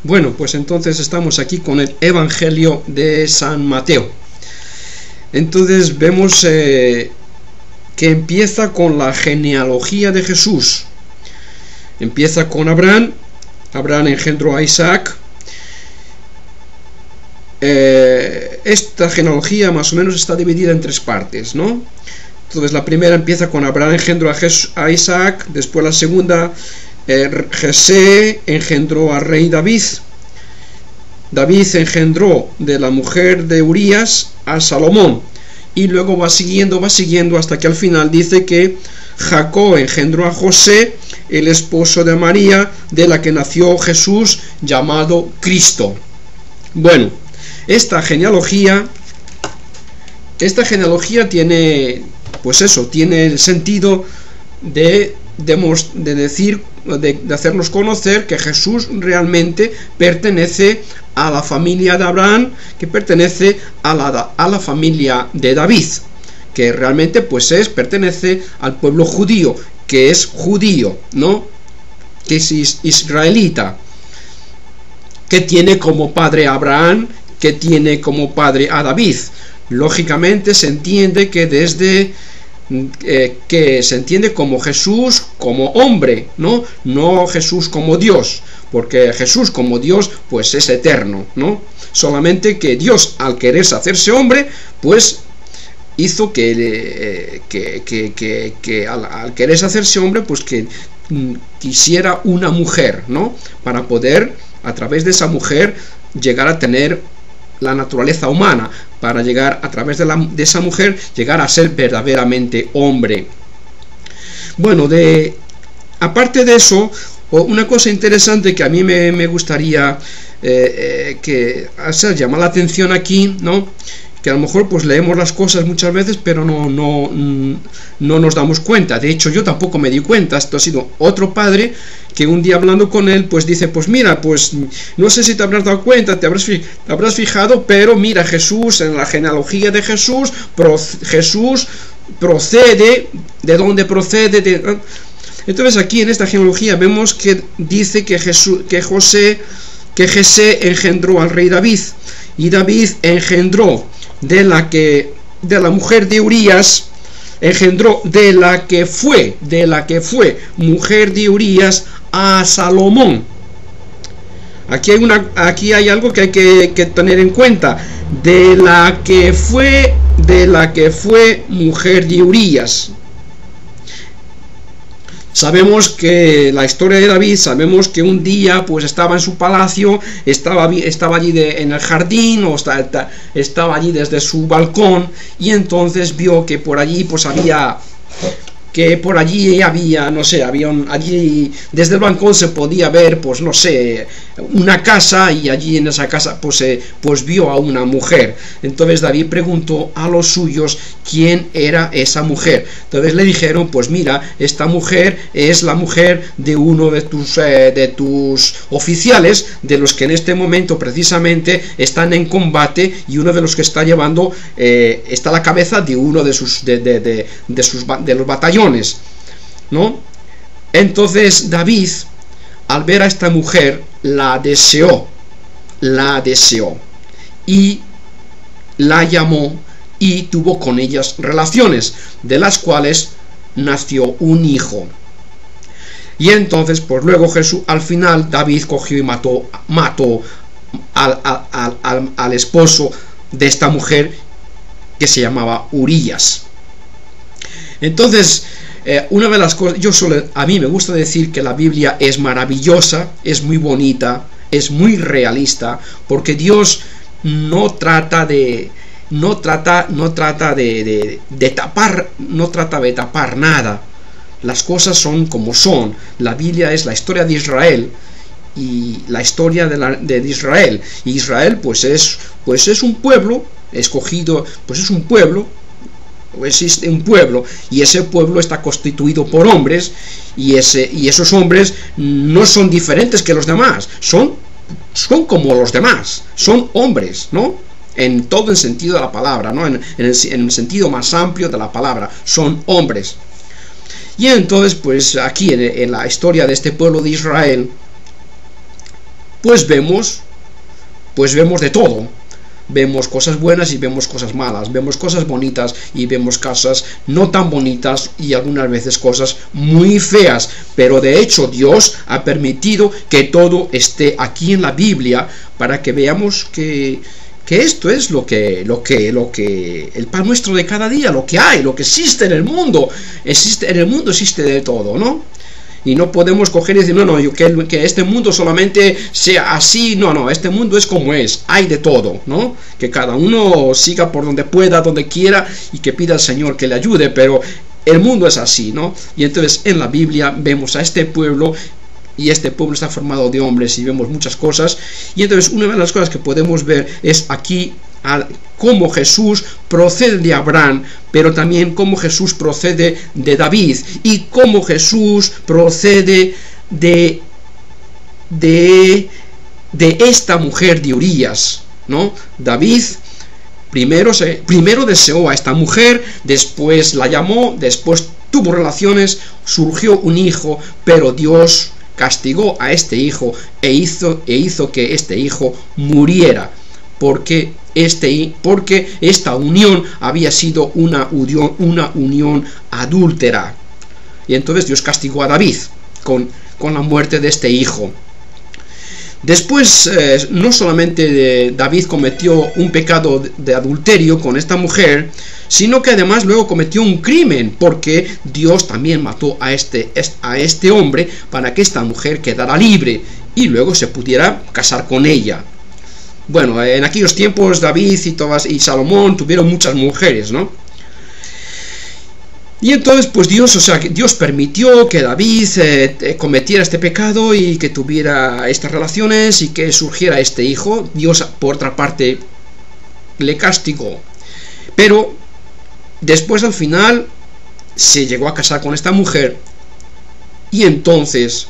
Bueno, pues entonces estamos aquí con el Evangelio de San Mateo. Entonces vemos que empieza con la genealogía de Jesús. Empieza con Abraham. Abraham engendró a Isaac. Esta genealogía más o menos está dividida en tres partes, ¿no? Entonces la primera empieza con Abraham engendró a Isaac. Después la segunda, Jesé engendró al rey David. David engendró de la mujer de Urías a Salomón. Y luego va siguiendo hasta que al final dice que Jacob engendró a José, el esposo de María, de la que nació Jesús, llamado Cristo. Bueno, esta genealogía tiene, pues eso, tiene el sentido de hacernos conocer que Jesús realmente pertenece a la familia de Abraham, que pertenece a la familia de David, que realmente pues pertenece al pueblo judío, que es judío, ¿no? Que es israelita, que tiene como padre a Abraham, que tiene como padre a David. Lógicamente se entiende que se entiende como Jesús como hombre, ¿no? No Jesús como Dios, porque Jesús como Dios pues es eterno, ¿no? Solamente que Dios, al quererse hacerse hombre, pues hizo que al quererse hacerse hombre, pues que quisiera una mujer, ¿no? Para poder, a través de esa mujer, llegar a tener la naturaleza humana, para llegar a través de esa mujer, llegar a ser verdaderamente hombre. Bueno, aparte de eso, una cosa interesante que a mí me gustaría llamar la atención aquí, ¿no? Que a lo mejor pues leemos las cosas muchas veces, pero no nos damos cuenta. De hecho, yo tampoco me di cuenta. Esto ha sido otro padre que un día hablando con él, pues dice, pues mira, pues no sé si te habrás dado cuenta, te habrás fijado, pero mira, Jesús, en la genealogía de Jesús, Jesús procede, ¿de dónde procede? Entonces aquí en esta genealogía vemos que dice que Jesé engendró al rey David, y David engendró de la mujer de Urías, engendró de la que fue mujer de Urías a Salomón. Aquí hay algo que hay que tener en cuenta. De la que fue mujer de Urías. Sabemos que la historia de David, sabemos que un día pues estaba en su palacio, estaba allí en el jardín, o estaba allí desde su balcón, y entonces vio que por allí pues había, no sé, allí desde el balcón se podía ver, pues no sé, una casa, y allí en esa casa pues vio a una mujer. Entonces David preguntó a los suyos quién era esa mujer. Entonces le dijeron, pues mira, esta mujer es la mujer de uno de tus oficiales, de los que en este momento precisamente están en combate, y uno de los que está llevando está a la cabeza de uno de los batallones, ¿no? Entonces David, al ver a esta mujer, la deseó y la llamó y tuvo con ellas relaciones, de las cuales nació un hijo. Y entonces pues luego Jesús, al final David cogió y mató al esposo de esta mujer, que se llamaba Urías. Entonces, una de las cosas, a mí me gusta decir que la Biblia es maravillosa, es muy bonita, es muy realista, porque Dios no trata de tapar nada. Las cosas son como son. La Biblia es la historia de Israel, y la historia de Israel. Y Israel pues es un pueblo escogido, pues es un pueblo. Existe un pueblo, y ese pueblo está constituido por hombres, y esos hombres no son diferentes que los demás, son como los demás, son hombres, ¿no? En todo el sentido de la palabra, ¿no? En el sentido más amplio de la palabra, son hombres. Y entonces pues aquí en la historia de este pueblo de Israel, pues vemos de todo. Vemos cosas buenas y vemos cosas malas, vemos cosas bonitas y vemos cosas no tan bonitas y algunas veces cosas muy feas, pero de hecho Dios ha permitido que todo esté aquí en la Biblia para que veamos que esto es lo que el pan nuestro de cada día, lo que hay, lo que existe en el mundo. En el mundo existe de todo, ¿no? Y no podemos coger y decir, no, que este mundo solamente sea así. No, este mundo es como es, hay de todo, ¿no? Que cada uno siga por donde pueda, donde quiera, y que pida al Señor que le ayude, pero el mundo es así, ¿no? Y entonces en la Biblia vemos a este pueblo, y este pueblo está formado de hombres, y vemos muchas cosas, y entonces una de las cosas que podemos ver es aquí cómo Jesús procede de Abraham, pero también cómo Jesús procede de David, y cómo Jesús procede de esta mujer de Urías, ¿no? David primero deseó a esta mujer, después la llamó, después tuvo relaciones, surgió un hijo, pero Dios castigó a este hijo e hizo que este hijo muriera, porque esta unión había sido una unión adúltera. Y entonces Dios castigó a David con la muerte de este hijo. Después, no solamente David cometió un pecado de adulterio con esta mujer, sino que además luego cometió un crimen, porque Dios también mató a este hombre para que esta mujer quedara libre y luego se pudiera casar con ella. Bueno, en aquellos tiempos David y Salomón tuvieron muchas mujeres, ¿no? Y entonces pues Dios permitió que David cometiera este pecado y que tuviera estas relaciones y que surgiera este hijo. Dios, por otra parte, le castigó. Pero después, al final, se llegó a casar con esta mujer, y entonces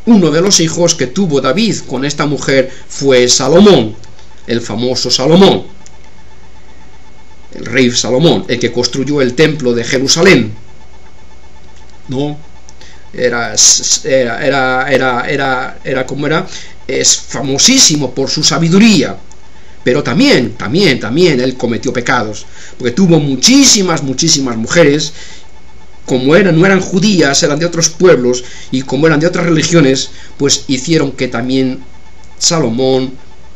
uno de los hijos que tuvo David con esta mujer fue Salomón, el famoso Salomón, el rey Salomón, el que construyó el templo de Jerusalén, ¿no? Es famosísimo por su sabiduría, pero también él cometió pecados, porque tuvo muchísimas mujeres. Como no eran judías, eran de otros pueblos, y como eran de otras religiones, pues hicieron que también Salomón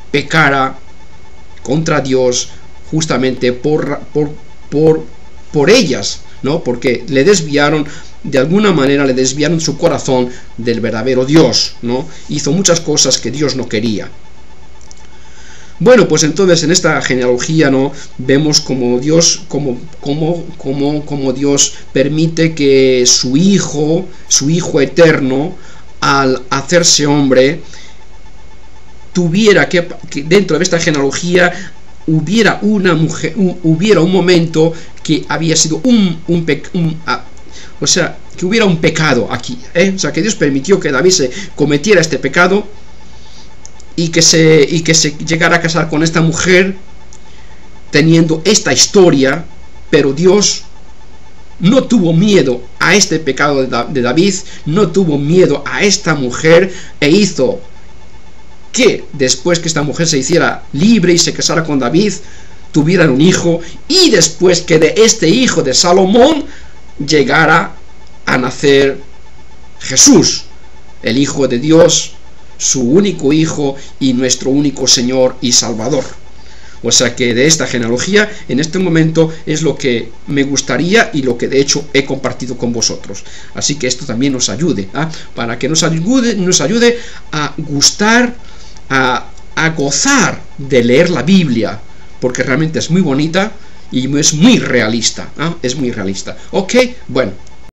pecara contra Dios justamente por ellas, ¿no? Porque de alguna manera le desviaron su corazón del verdadero Dios, ¿no? Hizo muchas cosas que Dios no quería. Bueno, pues entonces en esta genealogía, ¿no?, vemos como Dios permite que su hijo eterno, al hacerse hombre, tuviera que dentro de esta genealogía hubiera un momento que había sido que hubiera un pecado aquí, O sea, que Dios permitió que David se cometiera este pecado y que se llegara a casar con esta mujer teniendo esta historia, pero Dios no tuvo miedo a este pecado de David, no tuvo miedo a esta mujer, e hizo que después que esta mujer se hiciera libre y se casara con David, tuvieran un hijo, y después que de este hijo de Salomón llegara a nacer Jesús, el Hijo de Dios, su único Hijo y nuestro único Señor y Salvador. O sea que de esta genealogía, en este momento, es lo que me gustaría y lo que de hecho he compartido con vosotros. Así que esto también nos ayude, para que nos ayude a gustar, a gozar de leer la Biblia, porque realmente es muy bonita y es muy realista, es muy realista. Ok, bueno.